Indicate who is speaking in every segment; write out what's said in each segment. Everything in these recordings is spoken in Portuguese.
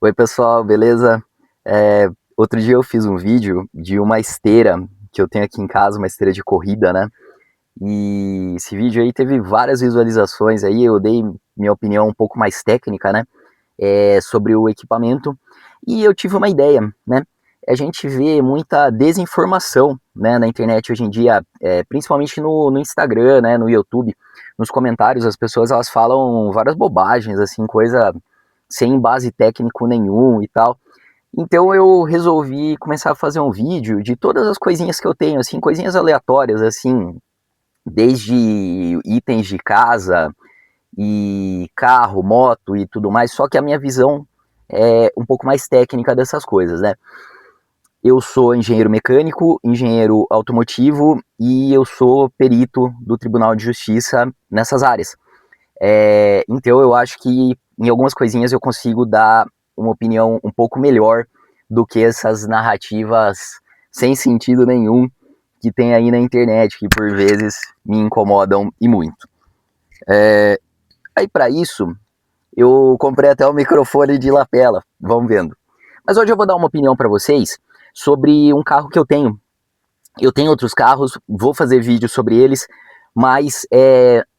Speaker 1: Oi pessoal, beleza? Outro dia eu fiz um vídeo de uma esteira que eu tenho aqui em casa, uma esteira de corrida, né? E esse vídeo aí teve várias visualizações aí, eu dei minha opinião um pouco mais técnica, né? Sobre o equipamento e eu tive uma ideia, né? A gente vê muita desinformação, né, na internet hoje em dia, principalmente no Instagram, né, no YouTube, nos comentários as pessoas elas falam várias bobagens, assim, coisa sem base técnico nenhum e tal. Então eu resolvi começar a fazer um vídeo de todas as coisinhas que eu tenho, assim, coisinhas aleatórias, assim, desde itens de casa e carro, moto e tudo mais, só que a minha visão é um pouco mais técnica dessas coisas, né? Eu sou engenheiro mecânico, engenheiro automotivo e eu sou perito do Tribunal de Justiça nessas áreas. Então eu acho que em algumas coisinhas eu consigo dar uma opinião um pouco melhor do que essas narrativas sem sentido nenhum que tem aí na internet, que por vezes me incomodam e muito. Aí para isso, eu comprei até o microfone de lapela, vamos vendo. Mas hoje eu vou dar uma opinião para vocês sobre um carro que eu tenho. Eu tenho outros carros, vou fazer vídeo sobre eles, mas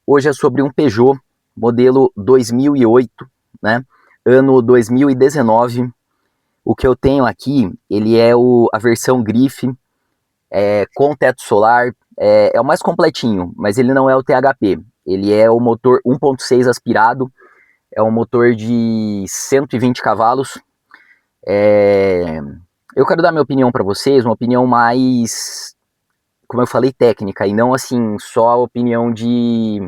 Speaker 1: hoje é sobre um Peugeot modelo 2008, né? Ano 2019. O que eu tenho aqui, ele é a versão Grife, com teto solar, é o mais completinho, mas ele não é o THP. Ele é o motor 1.6 aspirado, é um motor de 120 cavalos. É... Eu quero dar minha opinião para vocês, uma opinião mais, como eu falei, técnica, e não assim, só a opinião de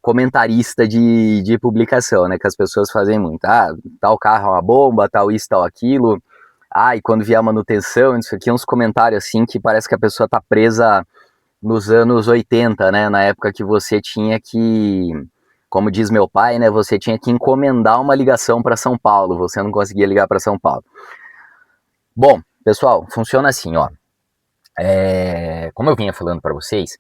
Speaker 1: comentarista de publicação, né? Que as pessoas fazem muito. Ah, tal carro é uma bomba, tal isso, tal aquilo. Ah, e quando vier a manutenção, isso aqui, uns comentários assim que parece que a pessoa tá presa nos anos 80, né? Na época que você tinha que, como diz meu pai, né? Você tinha que encomendar uma ligação para São Paulo, você não conseguia ligar para São Paulo. Bom, pessoal, funciona assim, ó. Como eu vinha falando para vocês,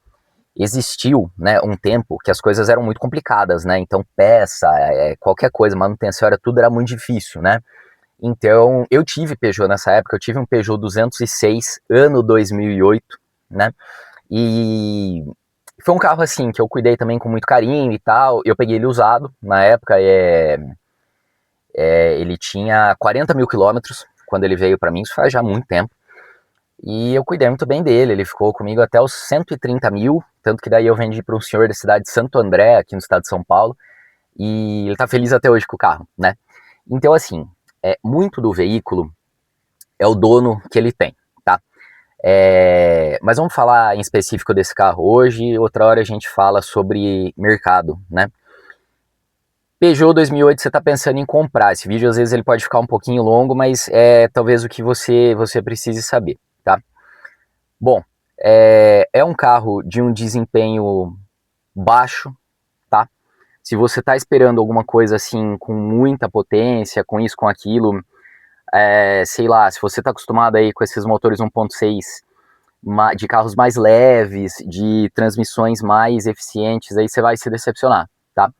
Speaker 1: existiu, né, um tempo que as coisas eram muito complicadas, né? Então peça, qualquer coisa, manutenção era tudo era muito difícil, né? Então eu tive Peugeot nessa época, eu tive um Peugeot 206 ano 2008, né? E foi um carro assim que eu cuidei também com muito carinho e tal. Eu peguei ele usado na época, ele tinha 40 mil quilômetros quando ele veio para mim, isso faz já muito tempo. E eu cuidei muito bem dele, ele ficou comigo até os 130 mil, tanto que daí eu vendi para um senhor da cidade de Santo André, aqui no estado de São Paulo, e ele tá feliz até hoje com o carro, né? Então, assim, muito do veículo é o dono que ele tem, tá? Mas vamos falar em específico desse carro hoje, outra hora a gente fala sobre mercado, né? Peugeot 2008 você está pensando em comprar, esse vídeo às vezes ele pode ficar um pouquinho longo, mas é talvez o que você precise saber, tá? Bom, é um carro de um desempenho baixo, tá? Se você está esperando alguma coisa assim com muita potência, com isso, com aquilo, sei lá, se você está acostumado aí com esses motores 1.6 de carros mais leves, de transmissões mais eficientes, aí você vai se decepcionar, tá?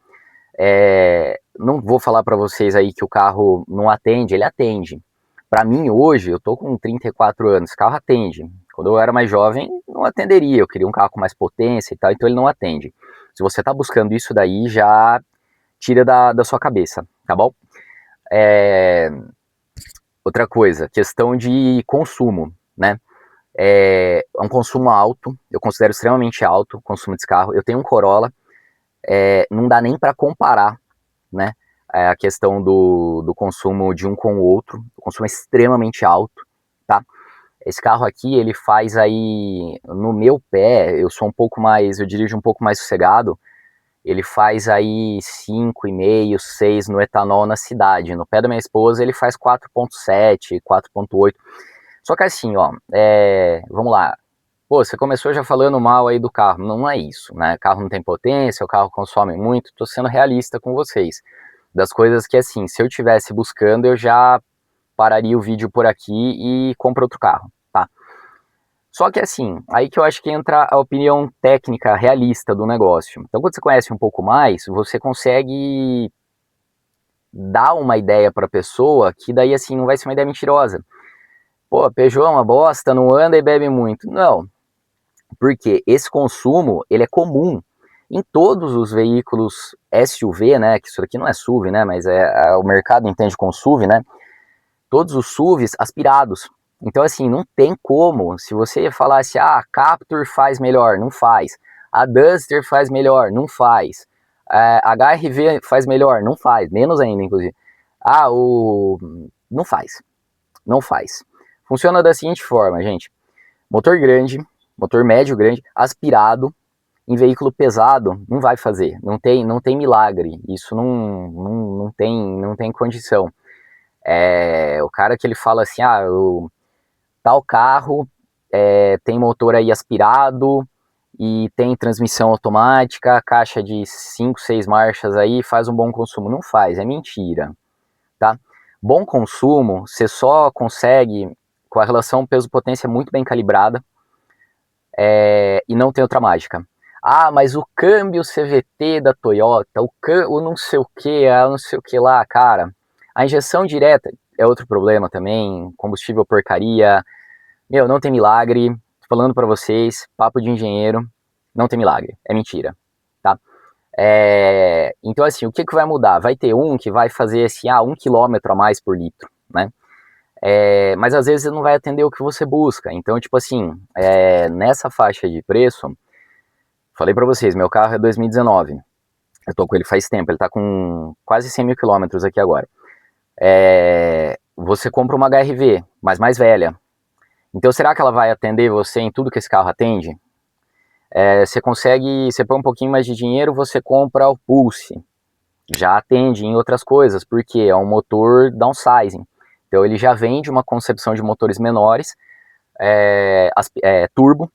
Speaker 1: Não vou falar para vocês aí que o carro não atende, ele atende. Para mim hoje, eu tô com 34 anos, o carro atende. Quando eu era mais jovem, não atenderia, eu queria um carro com mais potência e tal, então ele não atende. Se você tá buscando isso daí, já tira da sua cabeça, tá bom? É... Outra coisa, questão de consumo, né? É um consumo alto, eu considero extremamente alto o consumo desse carro. Eu tenho um Corolla, não dá nem para comparar, né? A questão do consumo de um com o outro, o consumo é extremamente alto, tá? Esse carro aqui, ele faz aí, no meu pé, eu sou um pouco mais, eu dirijo um pouco mais sossegado, ele faz aí 5,5, 6 no etanol na cidade. No pé da minha esposa, ele faz 4,7, 4,8. Só que assim, ó, vamos lá. Pô, você começou já falando mal aí do carro. Não é isso, né? O carro não tem potência, o carro consome muito. Tô sendo realista com vocês. Das coisas que, assim, se eu tivesse buscando, eu já pararia o vídeo por aqui e compro outro carro, tá? Só que assim, aí que eu acho que entra a opinião técnica realista do negócio. Então, quando você conhece um pouco mais, você consegue dar uma ideia para a pessoa que daí assim não vai ser uma ideia mentirosa. Pô, Peugeot é uma bosta, não anda e bebe muito. Não, porque esse consumo, ele é comum em todos os veículos SUV, né, que isso aqui não é SUV, né, mas o mercado entende como SUV, né, todos os SUVs aspirados. Então, assim, não tem como, se você falasse, a Captur faz melhor, não faz, a Duster faz melhor, não faz, a HR-V faz melhor, não faz, menos ainda, inclusive. Não faz, não faz. Funciona da seguinte forma, gente, motor grande, motor médio grande, aspirado, em veículo pesado, não vai fazer, não tem milagre, isso não tem condição. O cara que ele fala assim, tal carro tem motor aí aspirado e tem transmissão automática, caixa de 5, 6 marchas aí, faz um bom consumo. Não faz, é mentira, tá? Bom consumo, você só consegue com a relação peso-potência muito bem calibrada, e não tem outra mágica. Mas o câmbio CVT da Toyota, o não sei o que, não sei o que lá, cara. A injeção direta é outro problema também, combustível porcaria. Meu, não tem milagre, tô falando pra vocês, papo de engenheiro, não tem milagre, é mentira, tá? Então assim, o que vai mudar? Vai ter um que vai fazer assim, 1 km a mais por litro, né? Mas às vezes não vai atender o que você busca. Então, tipo assim, nessa faixa de preço, falei pra vocês, meu carro é 2019. Eu tô com ele faz tempo, ele tá com quase 100 mil quilômetros aqui agora. Você compra uma HR-V, mas mais velha. Então, será que ela vai atender você em tudo que esse carro atende? Você põe um pouquinho mais de dinheiro, você compra o Pulse. Já atende em outras coisas, porque é um motor downsizing. Então, ele já vem de uma concepção de motores menores, turbo,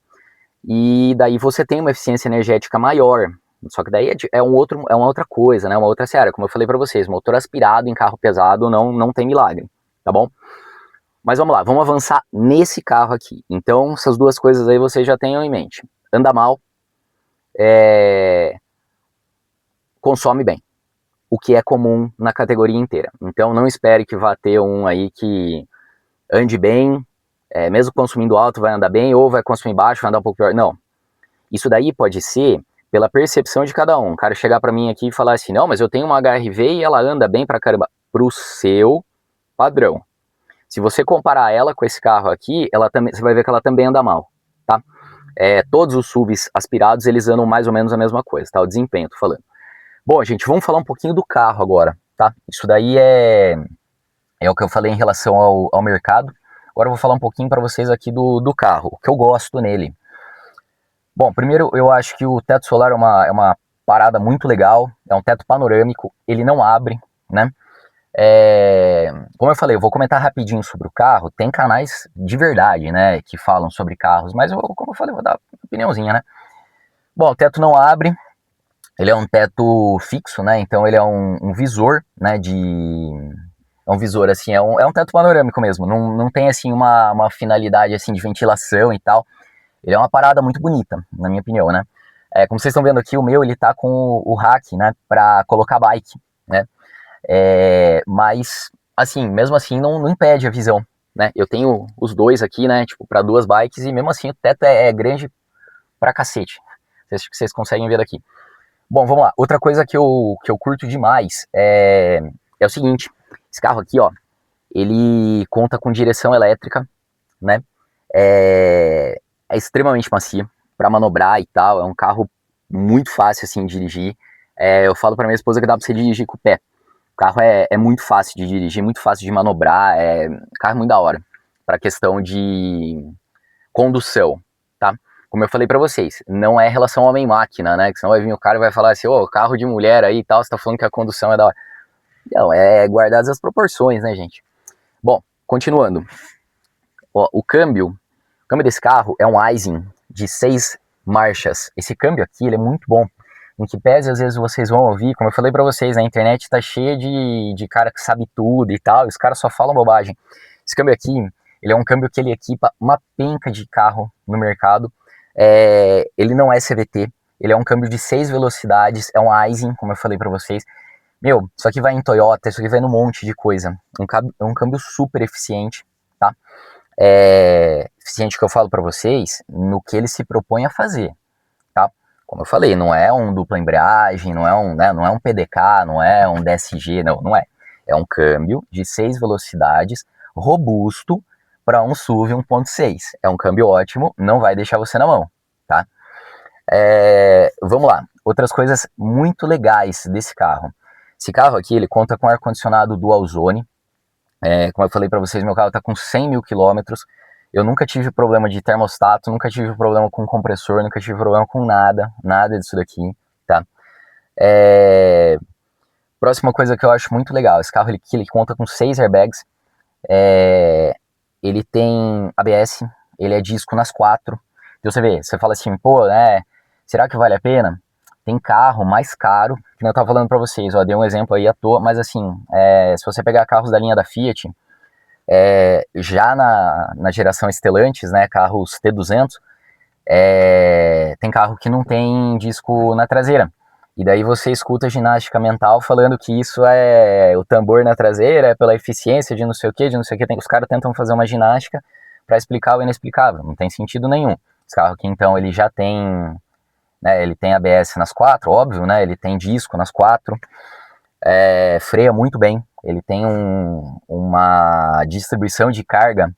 Speaker 1: e daí você tem uma eficiência energética maior. Só que daí é uma outra coisa, né? Uma outra seara. Como eu falei para vocês, motor aspirado em carro pesado não tem milagre, tá bom? Mas vamos lá, vamos avançar nesse carro aqui. Então, essas duas coisas aí vocês já tenham em mente. Anda mal, consome bem, o que é comum na categoria inteira. Então, não espere que vá ter um aí que ande bem, mesmo consumindo alto vai andar bem, ou vai consumir baixo, vai andar um pouco pior. Não, isso daí pode ser pela percepção de cada um. O cara chegar para mim aqui e falar assim, não, mas eu tenho uma HR-V e ela anda bem pra caramba. Pro seu padrão. Se você comparar ela com esse carro aqui, você vai ver que ela também anda mal, tá? Todos os SUVs aspirados, eles andam mais ou menos a mesma coisa, tá? O desempenho, tô falando. Bom, gente, vamos falar um pouquinho do carro agora, tá? Isso daí é o que eu falei em relação ao mercado. Agora eu vou falar um pouquinho para vocês aqui do carro, o que eu gosto nele. Bom, primeiro eu acho que o teto solar é uma parada muito legal, é um teto panorâmico, ele não abre, né? Como eu falei, eu vou comentar rapidinho sobre o carro, tem canais de verdade, né, que falam sobre carros, mas como eu falei, vou dar uma opiniãozinha, né? Bom, o teto não abre, ele é um teto fixo, né, então ele é um visor, né, é um visor, assim, é um teto panorâmico mesmo, não tem, assim, uma finalidade, assim, de ventilação e tal. Ele é uma parada muito bonita, na minha opinião, né? Como vocês estão vendo aqui, o meu, ele tá com o rack, né, pra colocar bike, né? Mas, assim, mesmo assim, não impede a visão, né? Eu tenho os dois aqui, né, tipo, pra duas bikes, e mesmo assim o teto é grande pra cacete. Vocês conseguem ver daqui. Bom, vamos lá. Outra coisa que eu curto demais é o seguinte, esse carro aqui, ó, ele conta com direção elétrica, né? É extremamente macio para manobrar e tal, é um carro muito fácil assim de dirigir. Eu falo para minha esposa que dá para você dirigir com o pé. O carro é muito fácil de dirigir, muito fácil de manobrar, o carro é muito da hora para questão de condução, tá? Como eu falei para vocês, não é relação homem-máquina, né? Que senão vai vir o cara e vai falar assim, carro de mulher aí e tal, você tá falando que a condução é da hora. Não, guardadas as proporções, né, gente? Bom, continuando. O câmbio desse carro é um Aisin de 6 marchas. Esse câmbio aqui, ele é muito bom. Em que pese, às vezes, vocês vão ouvir, como eu falei pra vocês, a internet tá cheia de cara que sabe tudo e tal, e os caras só falam bobagem. Esse câmbio aqui, ele é um câmbio que ele equipa uma penca de carro no mercado. Ele não é CVT, ele é um câmbio de 6 velocidades, é um Aisin, como eu falei pra vocês. Meu, isso aqui vai em Toyota, isso aqui vai num monte de coisa. Um câmbio super eficiente, tá? Eficiente que eu falo para vocês no que ele se propõe a fazer, tá? Como eu falei, não é um dupla embreagem, não é não é um PDK, não é um DSG, não é. É um câmbio de 6 velocidades, robusto, para um SUV 1.6. É um câmbio ótimo, não vai deixar você na mão, tá? Vamos lá, outras coisas muito legais desse carro. Esse carro aqui, ele conta com ar-condicionado dual zone. Como eu falei para vocês, meu carro está com 100 mil quilômetros. Eu nunca tive problema de termostato, nunca tive problema com compressor, nunca tive problema com nada disso daqui, tá? Próxima coisa que eu acho muito legal, esse carro ele conta com 6 airbags, ele tem ABS, ele é disco nas 4. Então você vê, você fala assim, pô, será que vale a pena? Tem carro mais caro, que eu tava falando para vocês, ó, dei um exemplo aí à toa, mas assim, se você pegar carros da linha da Fiat, já na geração Stellantis, né, carros T200, tem carro que não tem disco na traseira. E daí você escuta a ginástica mental falando que isso é o tambor na traseira, é pela eficiência de não sei o que, os caras tentam fazer uma ginástica para explicar o inexplicável, não tem sentido nenhum. Esse carro aqui, então, ele já tem, né, ele tem ABS nas 4, óbvio, né, ele tem disco nas 4, freia muito bem, ele tem uma distribuição de carga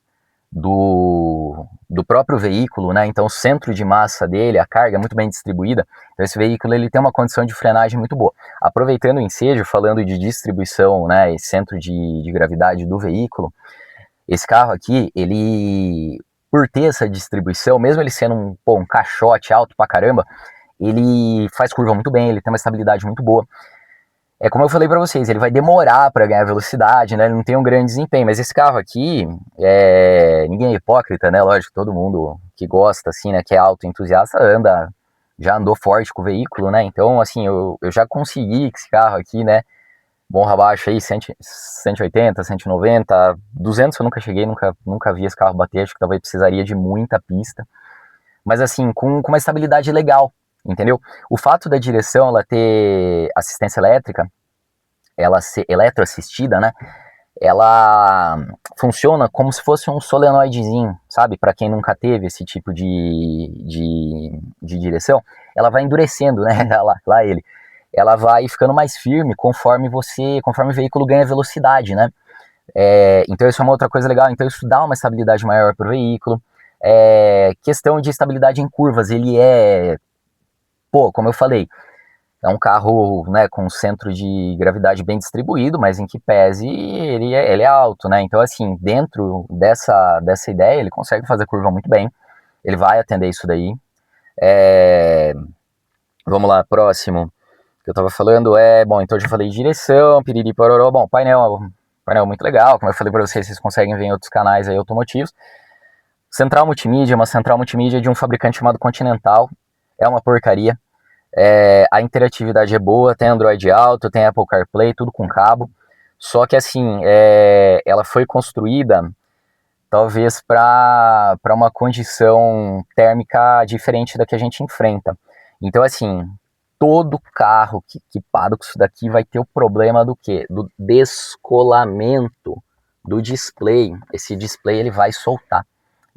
Speaker 1: do próprio veículo, né? Então o centro de massa dele, a carga é muito bem distribuída. Então esse veículo ele tem uma condição de frenagem muito boa. Aproveitando o ensejo, falando de distribuição, né, e centro de gravidade do veículo, esse carro aqui, ele, por ter essa distribuição, mesmo ele sendo um caixote alto pra caramba, ele faz curva muito bem, ele tem uma estabilidade muito boa. Como eu falei para vocês, ele vai demorar para ganhar velocidade, né? Ele não tem um grande desempenho, mas esse carro aqui, ninguém é hipócrita, né? Lógico, todo mundo que gosta, assim, né, que é auto-entusiasta, já andou forte com o veículo, né? Então, assim, eu já consegui que esse carro aqui, né, bom abaixo aí, 180, 190, 200 eu nunca cheguei, nunca vi esse carro bater, acho que talvez precisaria de muita pista, mas assim, com uma estabilidade legal, entendeu? O fato da direção ela ter assistência elétrica, ela ser eletroassistida, né? Ela funciona como se fosse um solenoidezinho, sabe? Para quem nunca teve esse tipo de direção, ela vai endurecendo, né? Lá ele. Ela vai ficando mais firme conforme o veículo ganha velocidade, né? Então isso é uma outra coisa legal. Então isso dá uma estabilidade maior para o veículo. Questão de estabilidade em curvas, ele como eu falei, é um carro, né, com centro de gravidade bem distribuído, mas em que pese ele é alto, né? Então, assim, dentro dessa ideia, ele consegue fazer curva muito bem. Ele vai atender isso daí. Vamos lá, próximo. Que eu tava falando bom, então eu já falei de direção, piriri pororó. Bom, painel muito legal, como eu falei para vocês conseguem ver em outros canais aí automotivos. Central multimídia, uma central multimídia de um fabricante chamado Continental. É uma porcaria. A interatividade é boa, tem Android Auto, tem Apple CarPlay, tudo com cabo. Só que assim, ela foi construída talvez para uma condição térmica diferente da que a gente enfrenta. Então assim, todo carro que para com isso daqui vai ter o problema do quê? Do descolamento do display. Esse display ele vai soltar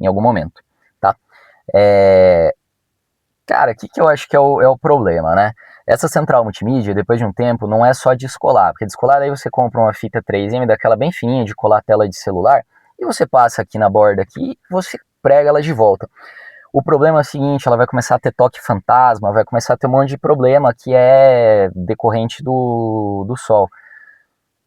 Speaker 1: em algum momento, tá? Cara, o que eu acho que é o problema, né? Essa central multimídia, depois de um tempo, não é só descolar, porque descolar aí você compra uma fita 3M daquela bem fininha de colar a tela de celular e você passa aqui na borda aqui e você prega ela de volta. O problema é o seguinte, ela vai começar a ter toque fantasma, vai começar a ter um monte de problema que é decorrente do sol.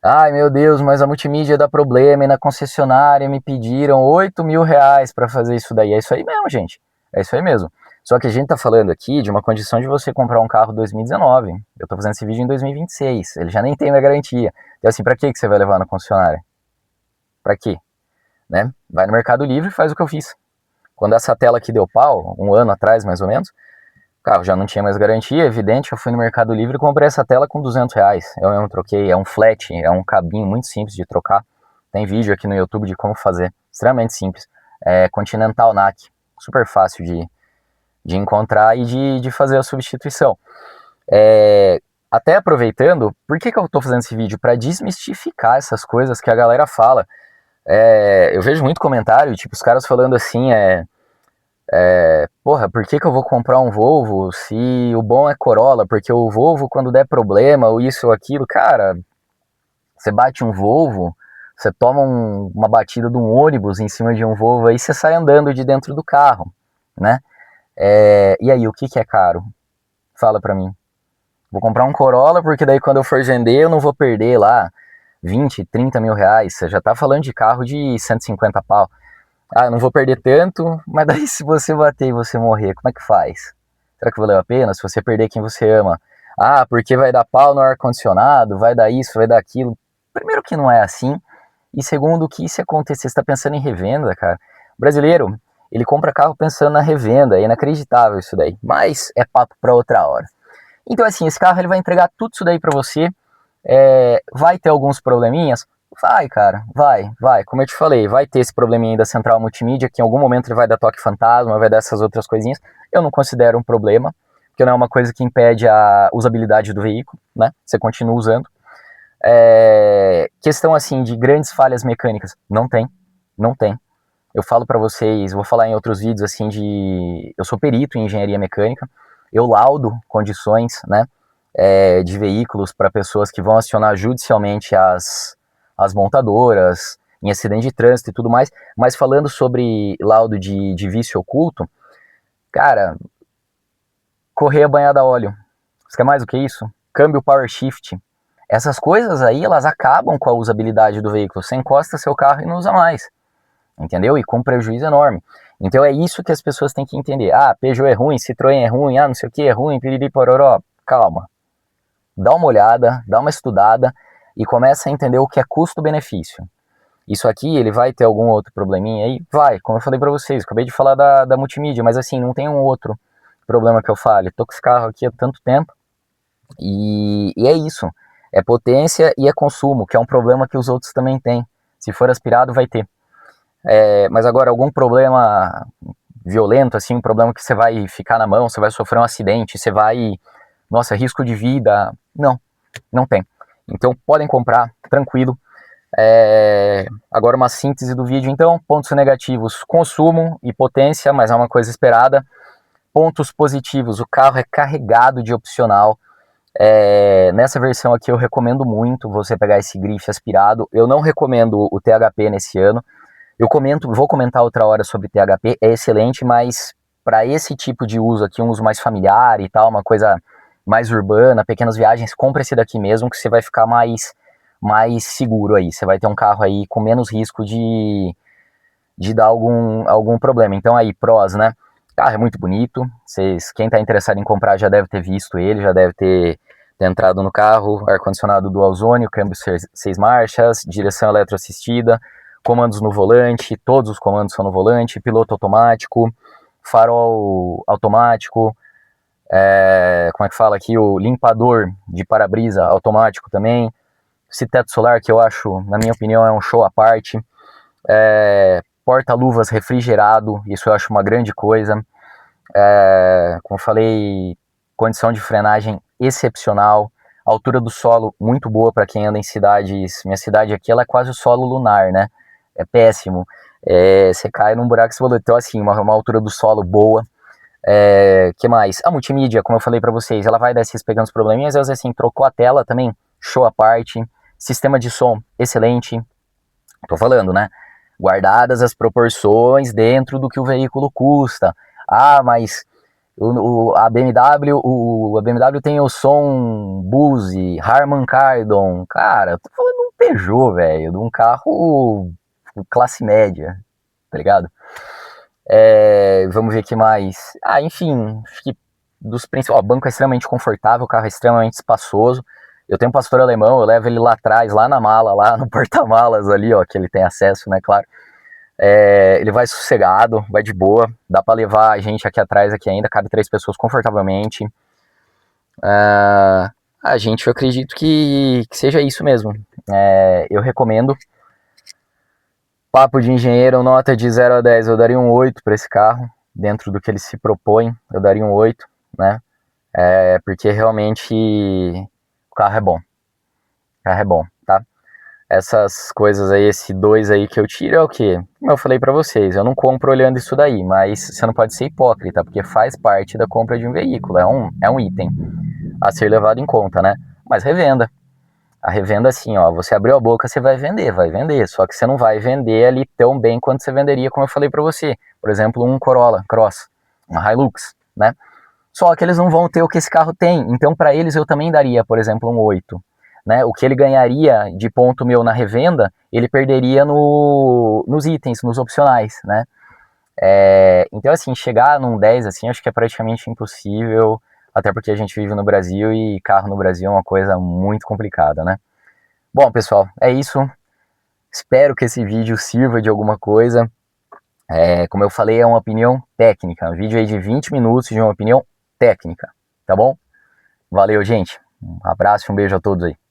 Speaker 1: Ai meu Deus, mas a multimídia dá problema e na concessionária me pediram R$ 8.000 para fazer isso daí. É isso aí mesmo, gente. É isso aí mesmo. Só que a gente tá falando aqui de uma condição de você comprar um carro 2019. Eu tô fazendo esse vídeo em 2026. Ele já nem tem minha garantia. Então assim, pra que você vai levar na concessionária? Pra quê? Né? Vai no Mercado Livre e faz o que eu fiz. Quando essa tela aqui deu pau, um ano atrás mais ou menos, o carro já não tinha mais garantia, evidente, eu fui no Mercado Livre e comprei essa tela com R$ 200. Eu mesmo troquei, é um flat, é um cabinho muito simples de trocar. Tem vídeo aqui no YouTube de como fazer, extremamente simples. Continental NAC, super fácil de encontrar e de fazer a substituição. até aproveitando, por que eu tô fazendo esse vídeo? Para desmistificar essas coisas que a galera fala. Eu vejo muito comentário, tipo, os caras falando assim, porra, por que eu vou comprar um Volvo se o bom é Corolla? Porque o Volvo, quando der problema, ou isso ou aquilo, cara, você bate um Volvo, você toma uma batida de um ônibus em cima de um Volvo, aí você sai andando de dentro do carro, né? E aí, o que é caro? Fala pra mim. Vou comprar um Corolla, porque daí quando eu for vender, eu não vou perder lá 20, 30 mil reais. Você já tá falando de carro de 150 pau. Ah, eu não vou perder tanto, mas daí se você bater e você morrer, como é que faz? Será que valeu a pena? Se você perder quem você ama? Ah, porque vai dar pau no ar-condicionado, vai dar isso, vai dar aquilo. Primeiro que não é assim, e segundo que se acontecer, você está pensando em revenda, cara. O brasileiro, ele compra carro pensando na revenda, é inacreditável isso daí. Mas é papo para outra hora. Então assim, esse carro ele vai entregar tudo isso daí para você, vai ter alguns probleminhas? Vai, cara, vai. Como eu te falei, vai ter esse probleminha aí da central multimídia, que em algum momento ele vai dar toque fantasma, vai dar essas outras coisinhas. Eu não considero um problema, porque não é uma coisa que impede a usabilidade do veículo, né? Você continua usando. Questão assim de grandes falhas mecânicas, não tem. Eu falo para vocês, vou falar em outros vídeos assim eu sou perito em engenharia mecânica, eu laudo condições, né, de veículos para pessoas que vão acionar judicialmente as montadoras em acidente de trânsito e tudo mais, mas falando sobre laudo de vício oculto, cara, correia banhada a óleo, você quer mais do que isso? Câmbio power shift, essas coisas aí, elas acabam com a usabilidade do veículo, você encosta seu carro e não usa mais, entendeu? E com prejuízo enorme. Então é isso que as pessoas têm que entender. Ah, Peugeot é ruim, Citroën é ruim, não sei o que é ruim, piriri pororó. Calma. Dá uma olhada, dá uma estudada e começa a entender o que é custo-benefício. Isso aqui, ele vai ter algum outro probleminha aí? Vai, como eu falei pra vocês, acabei de falar da multimídia, mas assim, não tem um outro problema que eu fale. Tô com esse carro aqui há tanto tempo e é isso. É potência e é consumo, que é um problema que os outros também têm. Se for aspirado, vai ter. Mas agora, algum problema violento, assim, um problema que você vai ficar na mão, você vai sofrer um acidente, você vai... Nossa, risco de vida... Não tem. Então, podem comprar, tranquilo. Agora, uma síntese do vídeo, então. Pontos negativos, consumo e potência, mas é uma coisa esperada. Pontos positivos, o carro é carregado de opcional. Nessa versão aqui eu recomendo muito você pegar esse grife aspirado. Eu não recomendo o THP nesse ano. Vou comentar outra hora sobre THP, é excelente, mas para esse tipo de uso aqui, um uso mais familiar e tal, uma coisa mais urbana, pequenas viagens, compra esse daqui mesmo, que você vai ficar mais seguro aí. Você vai ter um carro aí com menos risco de dar algum problema. Então aí, prós, né? O carro é muito bonito, quem está interessado em comprar já deve ter visto ele, já deve ter entrado no carro, ar-condicionado dual zone, câmbio 6 marchas, direção eletroassistida, comandos no volante, todos os comandos são no volante, piloto automático, farol automático, como é que fala aqui, o limpador de para-brisa automático também, esse teto solar que eu acho, na minha opinião, é um show à parte, porta-luvas refrigerado, isso eu acho uma grande coisa, como eu falei, condição de frenagem excepcional, altura do solo muito boa para quem anda em cidades, minha cidade aqui ela é quase o solo lunar, né, é péssimo, você cai num buraco, então assim, uma altura do solo boa. Que mais? A multimídia, como eu falei para vocês, ela vai dar esses pequenos probleminhas, às vezes assim, trocou a tela também, show à parte, sistema de som excelente, tô falando, né, guardadas as proporções dentro do que o veículo custa. Ah, mas a BMW tem o som Bose, Harman Kardon, cara, eu tô falando de um Peugeot, velho, de um carro classe média, tá ligado? Vamos ver o que mais. Enfim, acho que dos principais. O banco é extremamente confortável, o carro é extremamente espaçoso. Eu tenho um pastor alemão, eu levo ele lá atrás, lá na mala, lá no porta-malas ali, ó, que ele tem acesso, né, claro. Ele vai sossegado, vai de boa, dá para levar a gente aqui atrás aqui ainda, cabe 3 pessoas confortavelmente. Eu acredito que seja isso mesmo. Eu recomendo. Papo de engenheiro, nota de 0 a 10, eu daria um 8 para esse carro, dentro do que ele se propõe, eu daria um 8, né? Porque realmente carro é bom. O carro é bom, tá? Essas coisas aí, esse 2 aí que eu tiro é o quê? Como eu falei pra vocês, eu não compro olhando isso daí, mas você não pode ser hipócrita, porque faz parte da compra de um veículo, é um item a ser levado em conta, né? Mas revenda. A revenda, assim, ó, você abriu a boca, você vai vender, só que você não vai vender ali tão bem quanto você venderia, como eu falei pra você. Por exemplo, um Corolla Cross, uma Hilux, né? Só que eles não vão ter o que esse carro tem, então para eles eu também daria, por exemplo, um 8. Né? O que ele ganharia de ponto meu na revenda, ele perderia nos itens, nos opcionais, né? Então, assim, chegar num 10, assim, acho que é praticamente impossível, até porque a gente vive no Brasil e carro no Brasil é uma coisa muito complicada, né? Bom, pessoal, é isso. Espero que esse vídeo sirva de alguma coisa. Como eu falei, é uma opinião técnica. Um vídeo aí de 20 minutos de uma opinião técnica, tá bom? Valeu, gente. Um abraço e um beijo a todos aí.